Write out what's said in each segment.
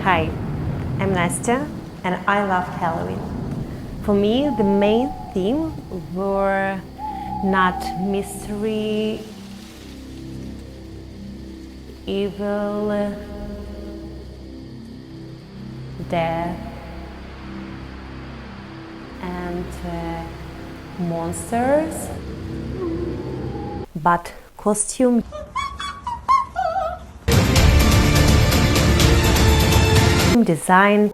Hi, I'm Nastya and I love Halloween. For me, the main theme were not mystery, evil, death, and monsters, but costume design,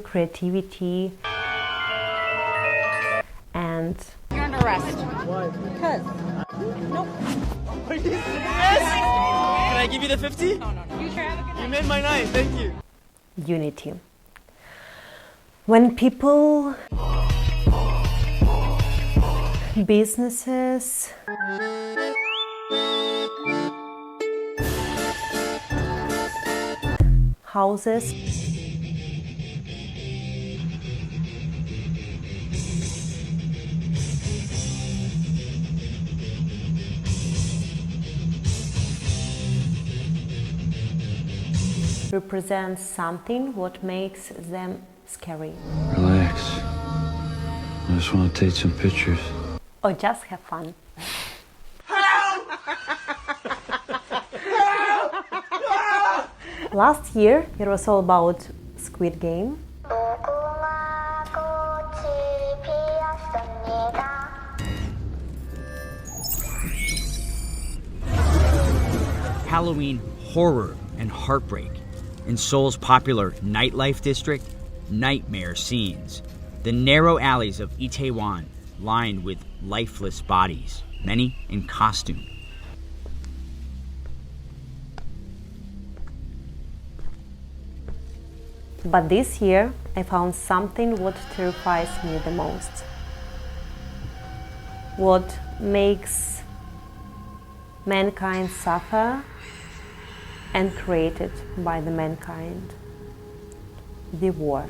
creativity, and You're under arrest. Why? Because. Nope. Are you serious? Can I give you the 50? No. You sure have a good night. You made my night, thank you. unity. When people, businesses, houses, represent something what makes them scary. Relax. I just want to take some pictures. Or just have fun. Last year it was all about Squid Game. Halloween horror and heartbreak. In Seoul's popular nightlife district, nightmare scenes. The narrow alleys of Itaewon lined with lifeless bodies, many in costume. But this year I found something what terrifies me the most. What makes mankind suffer and created by the mankind. The war.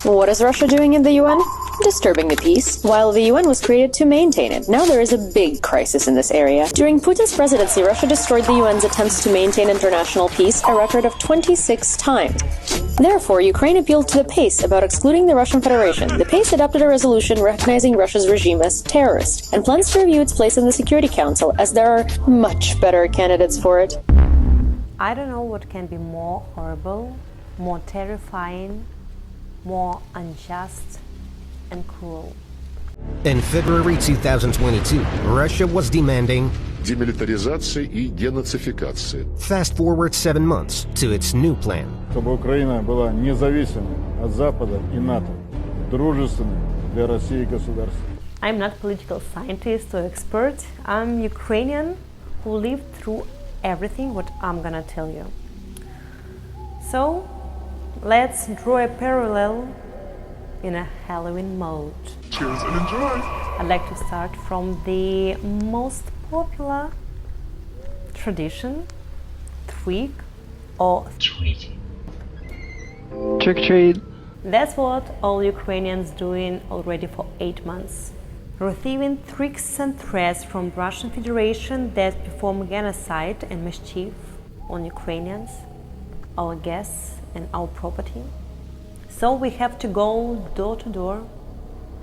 What is Russia doing in the UN? Disturbing the peace. While the UN was created to maintain it, now there is a big crisis in this area. During Putin's presidency, Russia destroyed the UN's attempts to maintain international peace a record of 26 times. Therefore, Ukraine appealed to the PACE about excluding the Russian Federation. The PACE adopted a resolution recognizing Russia's regime as terrorist and plans to review its place in the Security Council, as there are much better candidates for it. I don't know what can be more horrible, more terrifying, more unjust and cruel. In February 2022, Russia was demanding демилитаризации и денацификации. fast forward 7 months to its new plan. Чтобы Украина была независимой от Запада и НАТО, дружественной для России государством. I'm not political scientist or expert. I'm Ukrainian who lived through everything what I'm gonna tell you. So, let's draw a parallel in a Halloween mode. Cheers and enjoy! I'd like to start from the most popular tradition, trick or treat. Trick or treat. That's what all Ukrainians doing already for 8 months. Receiving tricks and threats from Russian Federation that perform genocide and mischief on Ukrainians, our guests and our property. So we have to go door to door,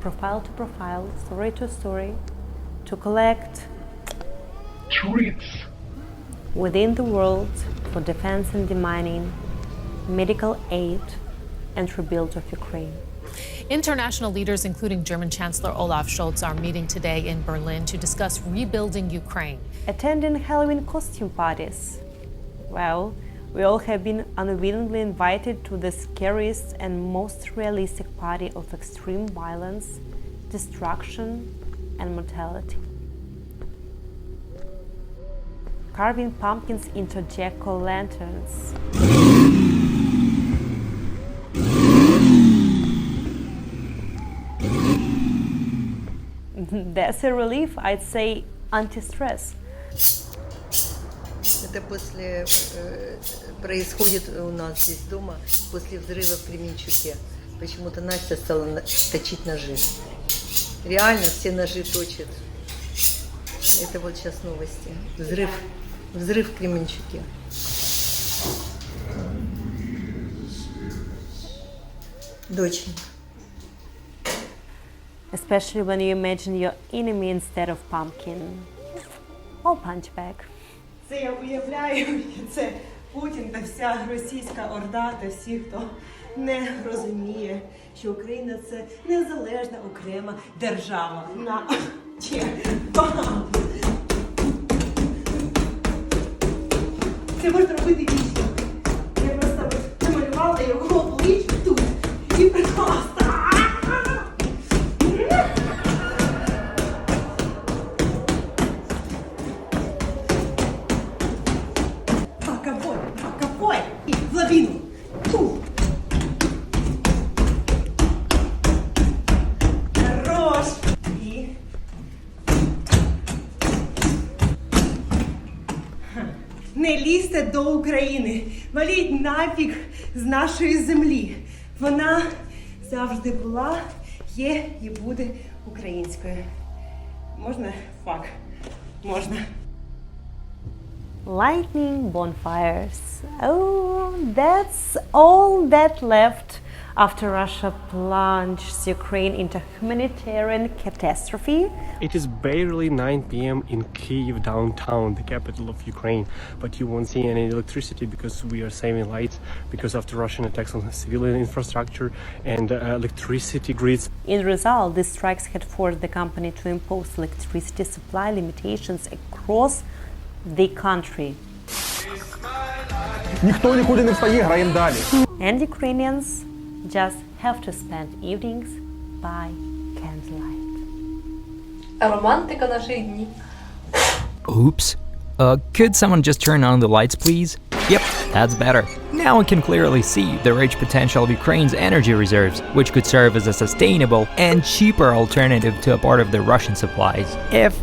profile to profile, story to story, to collect Treats! within the world for defense and demining, medical aid and rebuild of Ukraine. International leaders, including German Chancellor Olaf Scholz, are meeting today in Berlin to discuss rebuilding Ukraine. Attending Halloween costume parties. Well, we all have been unwillingly invited to the scariest and most realistic party of extreme violence, destruction, and mortality. Carving pumpkins into jack-o'-lanterns. That's a relief, I'd say anti-stress. Это после происходит у нас здесь дома после взрыва в Кременчуке. Почему-то Настя стала точить ножи. Реально все ножи точат. Это вот сейчас новости. Взрыв Взрыв в Кременчуке. Доченька. Especially when you imagine your enemy instead of pumpkin. Or punchbag. Це я уявляю, це Путін та вся російська орда та всі, хто не розуміє, що Україна – це незалежна окрема держава. На чи це можна робити вічно. Я просто намалювала його обличчя тут і приклала. Покопой и в лавину. Хорош. И... Не лізьте до України. Валіть нафіг з нашої землі. Вона завжди була, є і буде українською. Можна? Фак. Можна. Lightning bonfires. Oh, that's all that left after Russia plunged Ukraine into humanitarian catastrophe. It is barely 9 p.m. in Kyiv downtown, the capital of Ukraine, but you won't see any electricity because we are saving lights because of the Russian attacks on civilian infrastructure and electricity grids. In result, these strikes had forced the company to impose electricity supply limitations across the country. Ніхто нікуди не встає, граємо далі. And Ukrainians just have to spend evenings by candlelight. Романтика наших днів. Oops. Could someone just turn on the lights, please? Yep, that's better. Now we can clearly see the rich potential of Ukraine's energy reserves, which could serve as a sustainable and cheaper alternative to a part of the Russian supplies. If,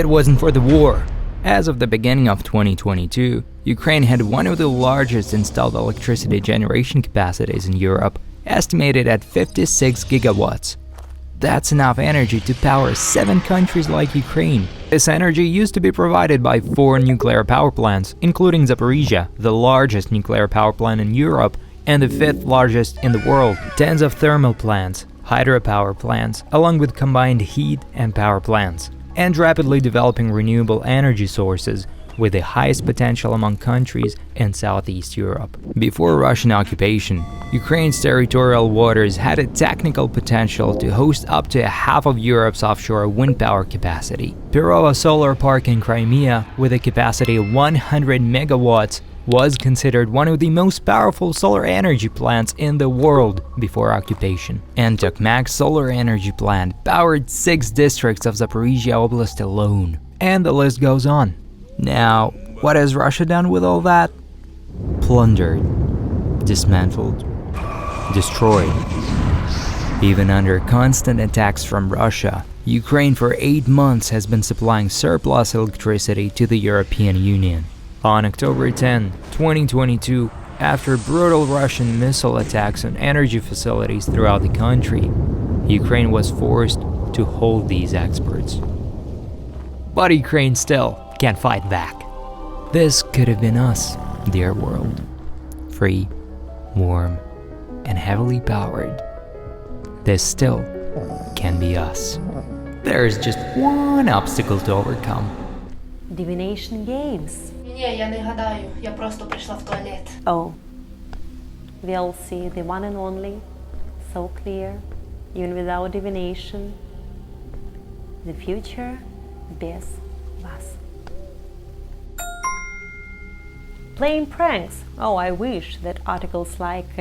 it wasn't for the war. As of the beginning of 2022, Ukraine had one of the largest installed electricity generation capacities in Europe, estimated at 56 gigawatts. That's enough energy to power 7 countries like Ukraine. This energy used to be provided by 4 nuclear power plants, including Zaporizhia, the largest nuclear power plant in Europe and the 5th largest in the world, tens of thermal plants, hydropower plants, along with combined heat and power plants, and rapidly developing renewable energy sources with the highest potential among countries in Southeast Europe. Before Russian occupation, Ukraine's territorial waters had a technical potential to host up to half of Europe's offshore wind power capacity. Pirova Solar Park in Crimea, with a capacity of 100 megawatts, was considered one of the most powerful solar energy plants in the world before occupation. And Tokmak's solar energy plant powered 6 districts of Zaporizhia Oblast alone. And the list goes on. Now, what has Russia done with all that? Plundered, dismantled, destroyed. Even under constant attacks from Russia, Ukraine for 8 months has been supplying surplus electricity to the European Union. On October 10, 2022, after brutal Russian missile attacks on energy facilities throughout the country, Ukraine was forced to hold these exports. But Ukraine still can't fight back. This could have been us, dear world. Free, warm, and heavily powered. This still can be us. There is just one obstacle to overcome. Divination games. Ні, я не гадаю, я просто прийшла в туалет. Oh, we all see the one and only, so clear, even without divination. The future без вас. Playing pranks. Oh, I wish that articles like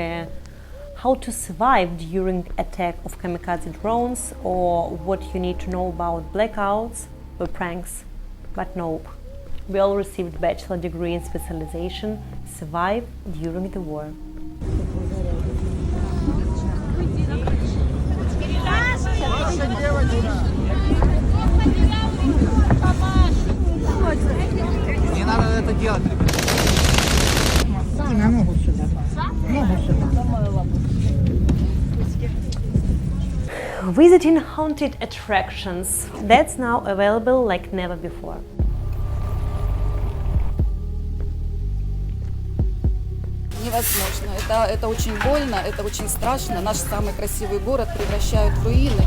how to survive during attack of kamikaze drones or what you need to know about blackouts were pranks. But nope. We all received bachelor degree in specialization survive during the war. Не надо это делать. Visiting haunted attractions. That's now available like never before. невозможно. Это очень больно, это очень страшно. Наш самый красивый город превращают в руины.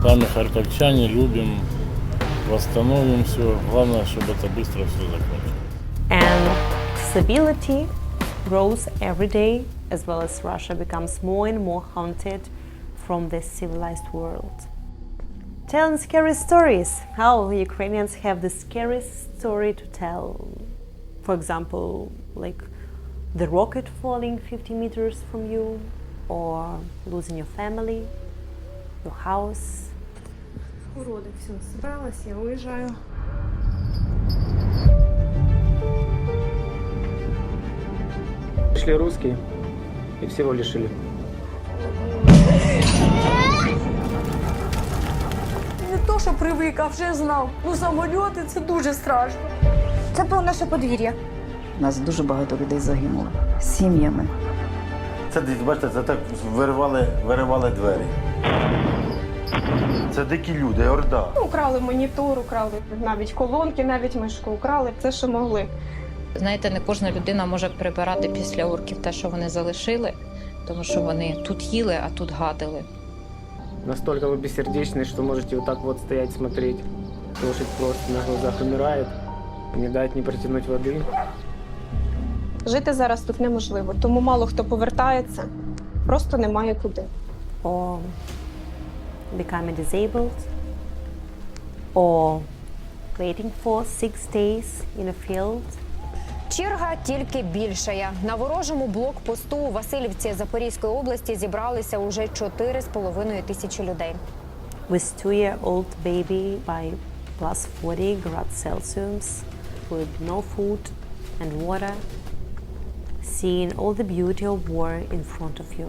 Сами харьковчане любим, восстановим все. Главное, чтобы это быстро все закончилось. And stability grows every day, as well as Russia becomes more and more haunted from the civilized world. Telling scary stories. How Ukrainians have the scariest story to tell. For example, like the rocket falling 50 meters from you, or losing your family, your house. Уроды, все, собралась, я уезжаю. Пришли русские и всего лишили. Не то, що привик, а вже знав. Ну, самольоти – це дуже страшно. Це було наше подвір'я. У нас дуже багато людей загинуло з сім'ями. Це, бачите, це так виривали двері. Це дикі люди, орда. Украли монітор, украли навіть колонки, навіть мишку украли, все, що могли. Знаєте, не кожна людина може прибирати після орків те, що вони залишили, тому що вони тут їли, а тут гадили. Настолько вы бессердечны, что можете вот так вот стоять, смотреть. Лошадь просто на глазах умирает, не дать, не протянуть воды. Жити зараз тут неможливо, тому мало хто повертається, просто немає куди. Or becoming disabled, or waiting for 6 days in a field. Черга тільки більшає. На ворожому блокпосту у Васильівці Запорізької області зібралися уже 4,5 тисячі людей. With 2-year-old baby by plus 40 grad Celsius, with no food and water, seeing all the beauty of war in front of you.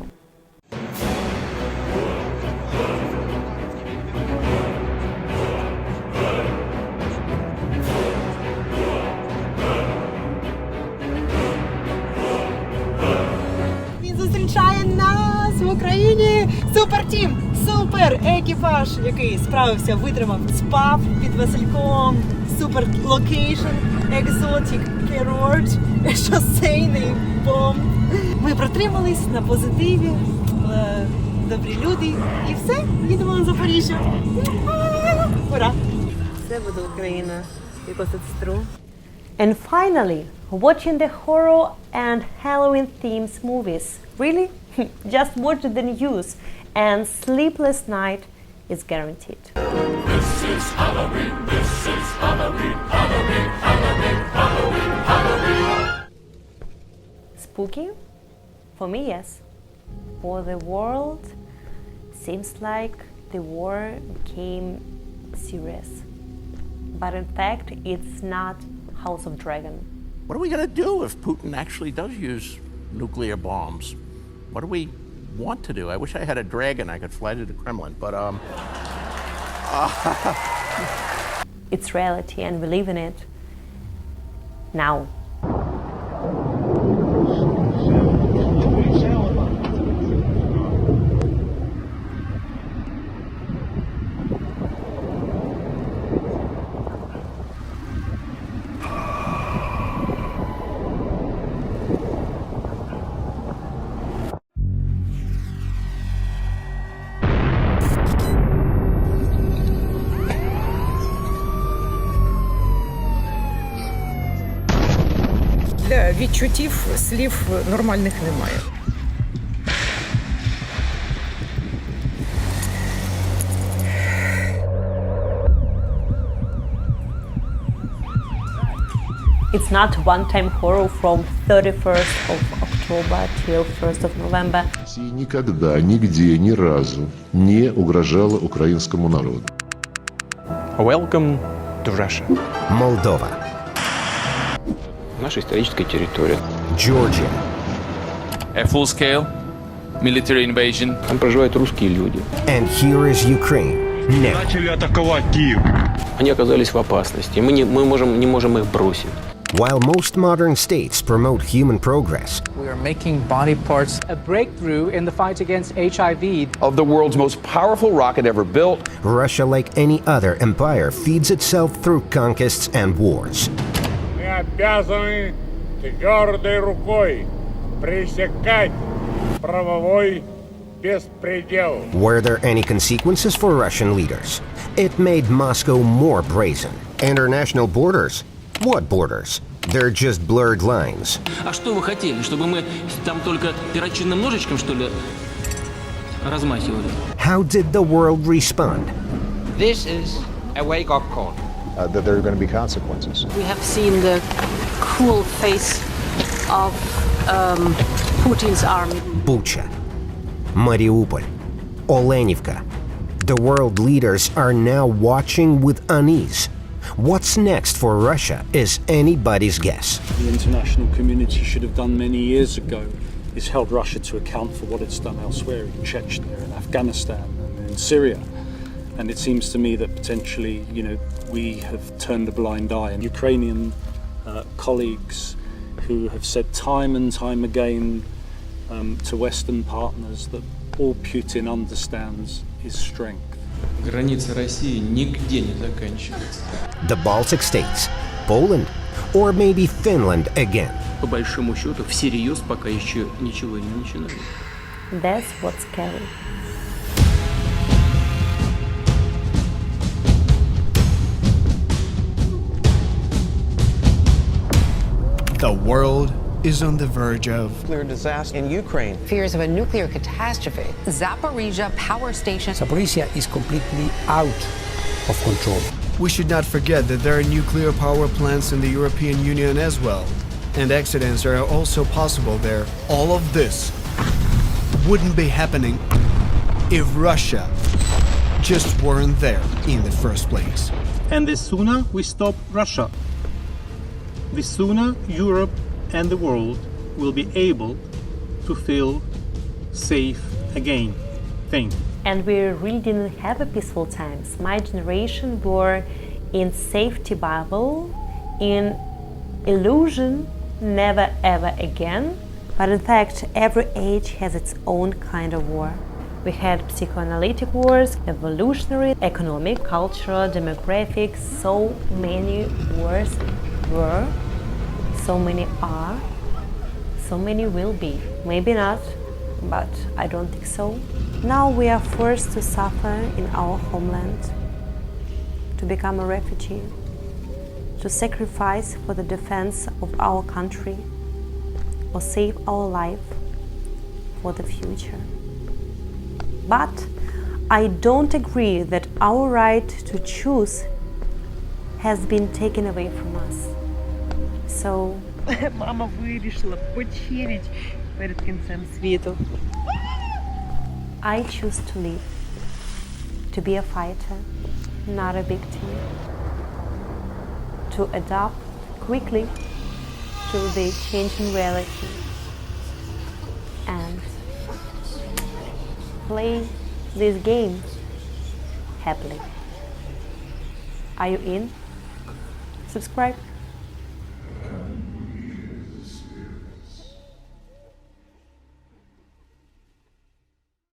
Він зустрічає нас в Україні. Супер-тім, супер екіпаж, який справився, витримав, спав під Васильком. Супер локейшн, екзотик, керорд, шосейний бомб. Ми протримались на позитиві, добрі люди. І все, їдемо на Запоріжжя. Ура! Все буде Україна, because it's true. And finally, watching the horror and Halloween themes movies. Really? Just watch the news and sleepless night is guaranteed. This is Halloween, this is Halloween, Halloween, Halloween, Halloween, Halloween. Spooky? For me, yes. For the world, seems like the war became serious. But in fact, it's not House of Dragon. What are we going to do if Putin actually does use nuclear bombs? What do we want to do? I wish I had a dragon I could fly to the Kremlin, but It's reality and we live in it now. Для відчуттів слів нормальних немає. It's not one-time horror from 31st of October till 1st of November. Россия никогда, нигде, ни разу не угрожала украинскому народу. Welcome to Russia. Moldova. Наша историческая территория. Georgia. A full-scale military invasion. Там проживают русские люди. And here is Ukraine. Начали атаковать Киев. Они оказались в опасности. Мы не можем их бросить. While most modern states promote human progress, We are making body parts a breakthrough in the fight against HIV. Of the world's most powerful rocket ever built, Russia, like any other empire, feeds itself through conquests and wars. Мы обязаны твердой рукой пресекать правовой беспредел. Were there any consequences for Russian leaders? It made Moscow more brazen. International borders? What borders? They're just blurred lines. А что вы хотели, чтобы мы там только перочинным ножичком, что ли, размахивали? How did the world respond? This is a wake-up call. That there are going to be consequences. We have seen the cruel face of Putin's army. Bucha, Mariupol, Olenivka. The world leaders are now watching with unease. What's next for Russia is anybody's guess. The international community should have done many years ago is held Russia to account for what it's done elsewhere in Chechnya and Afghanistan and in Syria. And it seems to me that potentially, we have turned a blind eye. And Ukrainian colleagues who have said time and time again to Western partners that all Putin understands is strength. Граница России нигде не заканчивается. The Baltic states, Poland, or maybe Finland again. По большому счету, всерьез пока еще ничего не начинали. That's what's scary. The world is on the verge of Nuclear disaster in Ukraine. Fears of a nuclear catastrophe. Zaporizhzhia power station. Zaporizhzhia is completely out of control. We should not forget that there are nuclear power plants in the European Union as well, and accidents are also possible there. All of this wouldn't be happening if Russia just weren't there in the first place. And the sooner we stop Russia, the sooner Europe and the world will be able to feel safe again. Thank you. And we really didn't have a peaceful times. My generation were in safety bubble, in illusion, never ever again. But in fact, every age has its own kind of war. We had psychoanalytic wars, evolutionary, economic, cultural, demographic, so many wars were. So many are, so many will be. Maybe not, but I don't think so. Now we are forced to suffer in our homeland, to become a refugee, to sacrifice for the defense of our country, or save our life for the future. But I don't agree that our right to choose has been taken away from us. So, Мама вирішила почилить перед кінцем світу. I choose to live, to be a fighter, not a victim, to adapt quickly to the changing reality and play this game happily. Are you in? Subscribe.